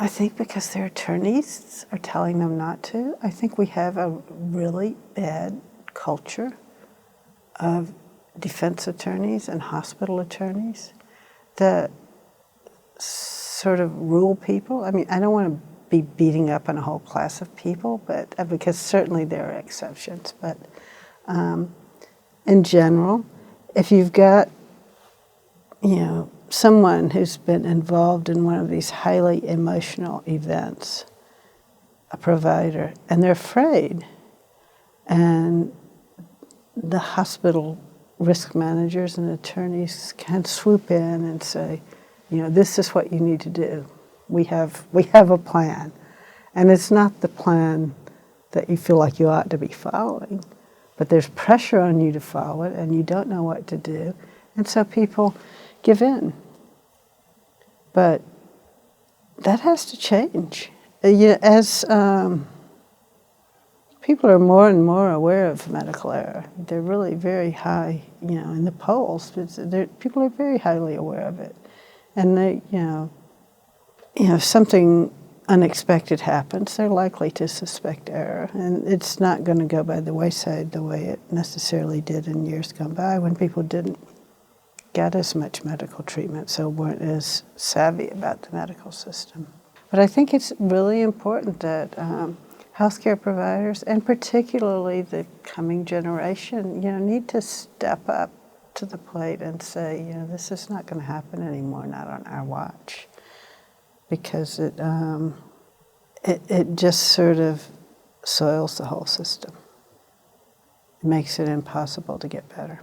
I think because their attorneys are telling them not to. I think we have a really bad culture of defense attorneys and hospital attorneys that sort of rule people. I mean, I don't want to be beating up on a whole class of people, but because certainly there are exceptions. But in general, if you've got, someone who's been involved in one of these highly emotional events, a provider, and they're afraid, and the hospital risk managers and attorneys can swoop in and say, this is what you need to do. We have a plan. And it's not the plan that you feel like you ought to be following, but there's pressure on you to follow it, and you don't know what to do. And so people give in. But that has to change. As people are more and more aware of medical error, they're really very high, in the polls. People are very highly aware of it. And they, if something unexpected happens, they're likely to suspect error. And it's not going to go by the wayside the way it necessarily did in years gone by when people didn't get as much medical treatment, so weren't as savvy about the medical system. But I think it's really important that healthcare providers, and particularly the coming generation, need to step up to the plate and say, this is not going to happen anymore, not on our watch, because it just sort of soils the whole system. It makes it impossible to get better.